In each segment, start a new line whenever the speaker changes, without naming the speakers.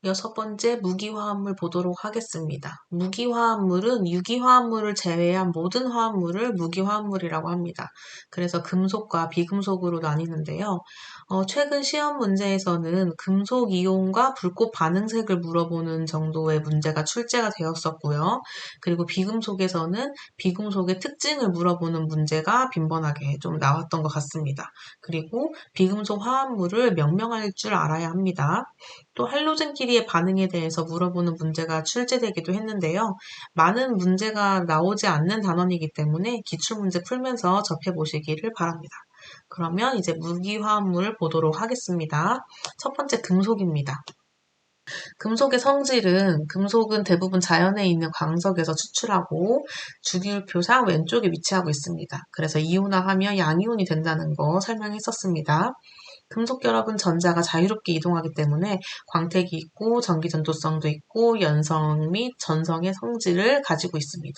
여섯 번째 무기화합물 보도록 하겠습니다. 무기화합물은 유기화합물을 제외한 모든 화합물을 무기화합물이라고 합니다. 그래서 금속과 비금속으로 나뉘는데요. 최근 시험 문제에서는 금속 이온과 불꽃 반응색을 물어보는 정도의 문제가 출제가 되었었고요. 그리고 비금속에서는 비금속의 특징을 물어보는 문제가 빈번하게 좀 나왔던 것 같습니다. 그리고 비금속 화합물을 명명할 줄 알아야 합니다. 또 할로젠끼리의 반응에 대해서 물어보는 문제가 출제되기도 했는데요. 많은 문제가 나오지 않는 단원이기 때문에 기출문제 풀면서 접해보시기를 바랍니다. 그러면 이제 무기화합물 보도록 하겠습니다. 첫 번째 금속입니다. 금속은 대부분 자연에 있는 광석에서 추출하고 주기율표상 왼쪽에 위치하고 있습니다. 그래서 이온화하면 양이온이 된다는 거 설명했었습니다. 금속 결합은 전자가 자유롭게 이동하기 때문에 광택이 있고 전기 전도성도 있고 연성 및 전성의 성질을 가지고 있습니다.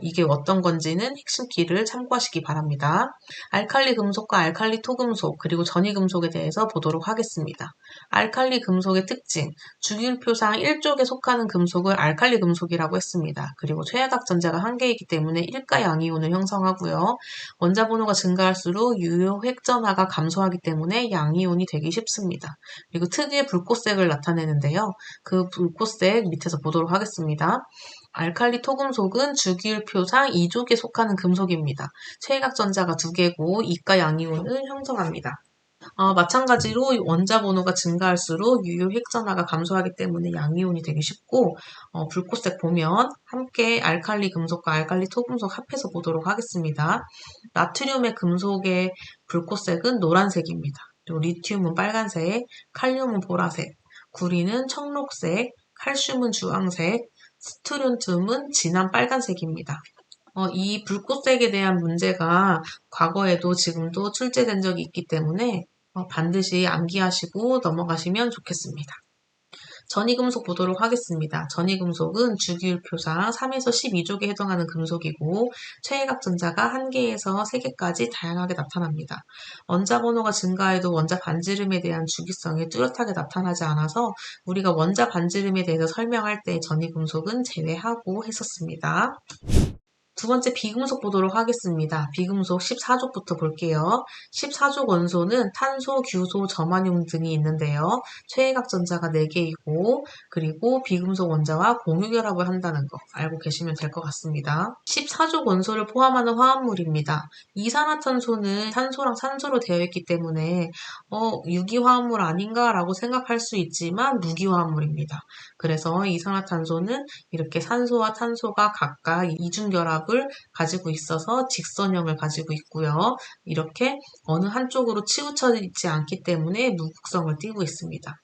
이게 어떤 건지는 핵심 키를 참고하시기 바랍니다. 알칼리 금속과 알칼리 토금속 그리고 전이 금속에 대해서 보도록 하겠습니다. 알칼리 금속의 특징, 주기율표상 1쪽에 속하는 금속을 알칼리 금속이라고 했습니다. 그리고 최하각 전자가 한 개이기 때문에 1가 양이온을 형성하고요. 원자 번호가 증가할수록 유효 획전화가 감소하기 때문에 양이온이 되기 쉽습니다. 그리고 특유의 불꽃색을 나타내는데요. 그 불꽃색 밑에서 보도록 하겠습니다. 알칼리 토금속은 주기율표상 2족에 속하는 금속입니다. 최하각 전자가 2개고 2가 양이온을 형성합니다. 마찬가지로 원자 번호가 증가할수록 유효 획전화가 감소하기 때문에 양이온이 되기 쉽고 불꽃색 보면 함께 알칼리 금속과 알칼리 토금속 합해서 보도록 하겠습니다. 나트륨의 금속의 불꽃색은 노란색입니다. 그리고 리튬은 빨간색, 칼륨은 보라색, 구리는 청록색, 칼슘은 주황색, 스트론튬은 진한 빨간색입니다. 이 불꽃색에 대한 문제가 과거에도 지금도 출제된 적이 있기 때문에 반드시 암기하시고 넘어가시면 좋겠습니다. 전이금속 보도록 하겠습니다. 전이금속은 주기율표상 3에서 12족에 해당하는 금속이고 최하각 전자가 1개에서 3개까지 다양하게 나타납니다. 원자 번호가 증가해도 원자 반지름에 대한 주기성이 뚜렷하게 나타나지 않아서 우리가 원자 반지름에 대해서 설명할 때 전이금속은 제외하고 했었습니다. 두 번째 비금속 보도록 하겠습니다. 비금속 14족부터 볼게요. 14족 원소는 탄소, 규소, 저마뇽 등이 있는데요. 최하각 전자가 4개이고 그리고 비금속 원자와 공유결합을 한다는 거 알고 계시면 될 것 같습니다. 14족 원소를 포함하는 화합물입니다. 이산화탄소는 탄소랑 산소로 되어 있기 때문에 유기화합물 아닌가라고 생각할 수 있지만 무기화합물입니다. 그래서 이산화탄소는 이렇게 산소와 탄소가 각각 이중결합을 가지고 있어서 직선형을 가지고 있고요. 이렇게 어느 한쪽으로 치우쳐지지 않기 때문에 무극성을 띠고 있습니다.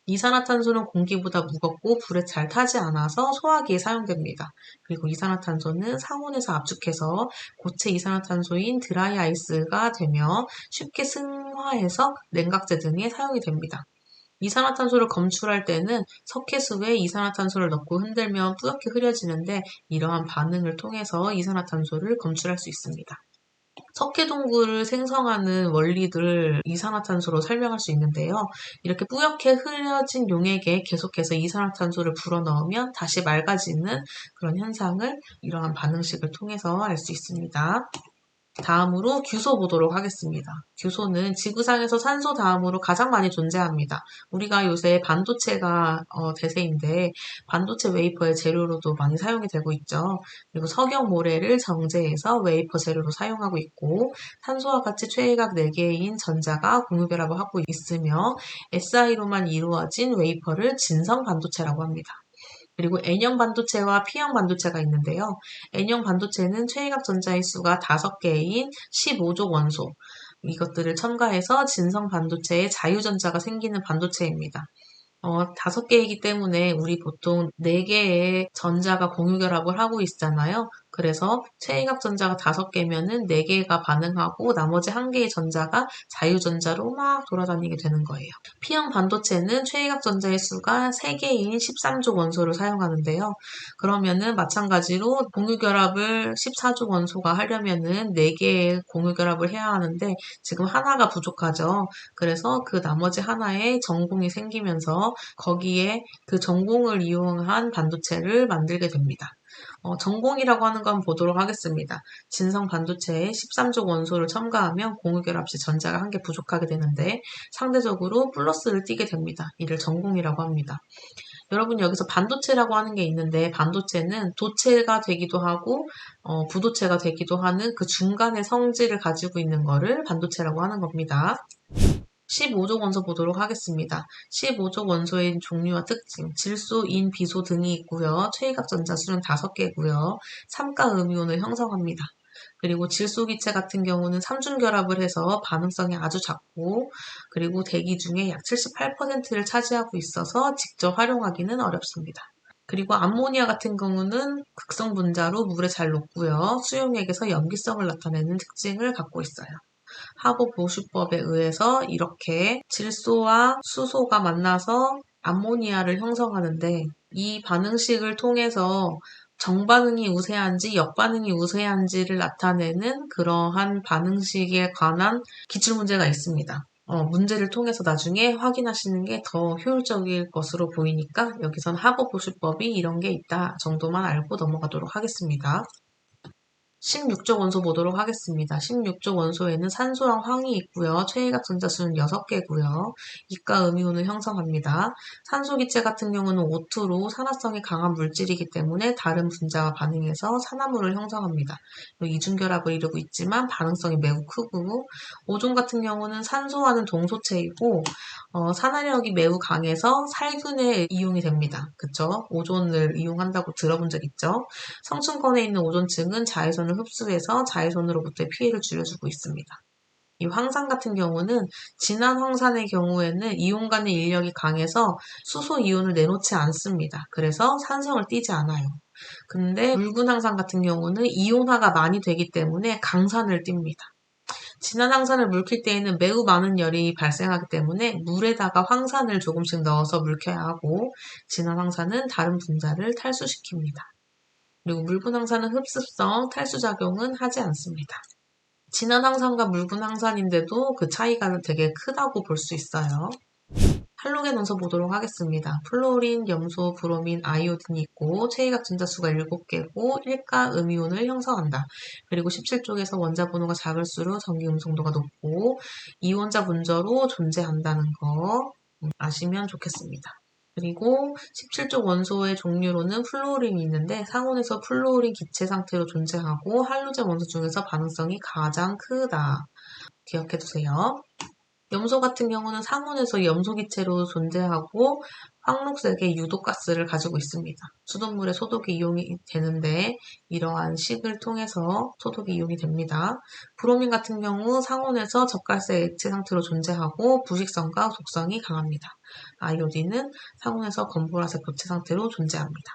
이산화탄소는 공기보다 무겁고 불에 잘 타지 않아서 소화기에 사용됩니다. 그리고 이산화탄소는 상온에서 압축해서 고체 이산화탄소인 드라이 아이스가 되며 쉽게 승화해서 냉각제 등에 사용이 됩니다. 이산화탄소를 검출할 때는 석회수에 이산화탄소를 넣고 흔들면 뿌옇게 흐려지는데 이러한 반응을 통해서 이산화탄소를 검출할 수 있습니다. 석회동굴을 생성하는 원리를 이산화탄소로 설명할 수 있는데요. 이렇게 뿌옇게 흐려진 용액에 계속해서 이산화탄소를 불어넣으면 다시 맑아지는 그런 현상을 이러한 반응식을 통해서 알 수 있습니다. 다음으로 규소 보도록 하겠습니다. 규소는 지구상에서 산소 다음으로 가장 많이 존재합니다. 우리가 요새 반도체가 대세인데 반도체 웨이퍼의 재료로도 많이 사용이 되고 있죠. 그리고 석영 모래를 정제해서 웨이퍼 재료로 사용하고 있고 탄소와 같이 최하각 4개인 전자가 공유결합을 하고 있으며 Si로만 이루어진 웨이퍼를 진성 반도체라고 합니다. 그리고 N형 반도체와 P형 반도체가 있는데요. N형 반도체는 최하각 전자의 수가 5개인 15족 원소, 이것들을 첨가해서 진성 반도체의 자유전자가 생기는 반도체입니다. 5개이기 때문에 우리 보통 4개의 전자가 공유결합을 하고 있잖아요. 그래서 최이각 전자가 5개면은 4개가 반응하고 나머지 1개의 전자가 자유전자로 막 돌아다니게 되는 거예요. P형 반도체는 최이각 전자의 수가 3개인 13족 원소를 사용하는데요. 그러면은 마찬가지로 공유결합을 14족 원소가 하려면은 4개의 공유결합을 해야 하는데 지금 하나가 부족하죠. 그래서 그 나머지 하나에 전공이 생기면서 거기에 그 전공을 이용한 반도체를 만들게 됩니다. 전공이라고 하는 건 보도록 하겠습니다. 진성 반도체에 13족 원소를 첨가하면 공유결합 시 전자가 1개 부족하게 되는데 상대적으로 플러스를 띠게 됩니다. 이를 전공이라고 합니다. 여러분 여기서 반도체라고 하는 게 있는데 반도체는 도체가 되기도 하고 부도체가 되기도 하는 그 중간의 성질을 가지고 있는 거를 반도체라고 하는 겁니다. 15족 원소 보도록 하겠습니다. 15족 원소의 종류와 특징, 질소, 인, 비소 등이 있고요. 최이각 전자수는 5개고요. 삼가 음이온을 형성합니다. 그리고 질소기체 같은 경우는 3중 결합을 해서 반응성이 아주 작고 그리고 대기 중에 약 78%를 차지하고 있어서 직접 활용하기는 어렵습니다. 그리고 암모니아 같은 경우는 극성 분자로 물에 잘 녹고요. 수용액에서 염기성을 나타내는 특징을 갖고 있어요. 하버 보슈법에 의해서 이렇게 질소와 수소가 만나서 암모니아를 형성하는데 이 반응식을 통해서 정반응이 우세한지 역반응이 우세한지를 나타내는 그러한 반응식에 관한 기출문제가 있습니다. 문제를 통해서 나중에 확인하시는 게 더 효율적일 것으로 보이니까 여기선 하버 보슈법이 이런 게 있다 정도만 알고 넘어가도록 하겠습니다. 16족 원소 보도록 하겠습니다. 16족 원소에는 산소랑 황이 있고요. 최이각 전자수는 6개고요. 이가 음이온을 형성합니다. 산소 기체 같은 경우는 O2로 산화성이 강한 물질이기 때문에 다른 분자와 반응해서 산화물을 형성합니다. 이중결합을 이루고 있지만 반응성이 매우 크고 오존 같은 경우는 산소와는 동소체이고 산화력이 매우 강해서 살균에 이용이 됩니다. 그쵸? 오존을 이용한다고 들어본 적 있죠? 성층권에 있는 오존층은 자외선을 흡수해서 자외선으로부터의 피해를 줄여주고 있습니다. 이 황산 같은 경우는 진한 황산의 경우에는 이온 간의 인력이 강해서 수소 이온을 내놓지 않습니다. 그래서 산성을 띠지 않아요. 근데 묽은 황산 같은 경우는 이온화가 많이 되기 때문에 강산을 띱니다. 진한 황산을 묽힐 때에는 매우 많은 열이 발생하기 때문에 물에다가 황산을 조금씩 넣어서 묽혀야 하고 진한 황산은 다른 분자를 탈수시킵니다. 그리고 묽은 황산은 흡습성, 탈수작용은 하지 않습니다. 진한 황산과 묽은 황산인데도 그 차이가 되게 크다고 볼 수 있어요. 할로겐 원소 보도록 하겠습니다. 플로린, 염소, 브로민, 아이오딘이 있고 최이각 전자수가 7개고 1가 음이온을 형성한다. 그리고 17쪽에서 원자 번호가 작을수록 전기 음성도가 높고 이원자 분자로 존재한다는 거 아시면 좋겠습니다. 그리고 17쪽 원소의 종류로는 플루오린이 있는데 상온에서 플루오린 기체 상태로 존재하고 할로젠 원소 중에서 반응성이 가장 크다. 기억해두세요. 염소 같은 경우는 상온에서 염소 기체로 존재하고 황록색의 유독가스를 가지고 있습니다. 수돗물에 소독이 이용이 되는데 이러한 식을 통해서 소독이 이용이 됩니다. 브로민 같은 경우 상온에서 젓갈색 액체 상태로 존재하고 부식성과 독성이 강합니다. 아이오딘은 상온에서 검보라색 고체 상태로 존재합니다.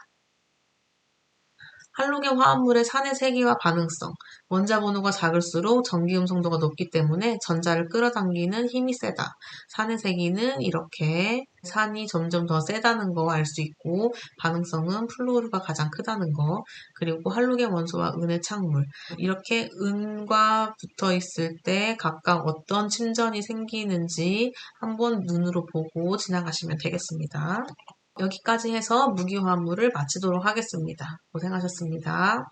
할로겐 화합물의 산의 세기와 반응성, 원자 번호가 작을수록 전기 음성도가 높기 때문에 전자를 끌어당기는 힘이 세다. 산의 세기는 이렇게 산이 점점 더 세다는 거 알 수 있고 반응성은 플루오르가 가장 크다는 거, 그리고 할로겐 원소와 은의 착물, 이렇게 은과 붙어 있을 때 각각 어떤 침전이 생기는지 한번 눈으로 보고 지나가시면 되겠습니다. 여기까지 해서 무기화합물을 마치도록 하겠습니다. 고생하셨습니다.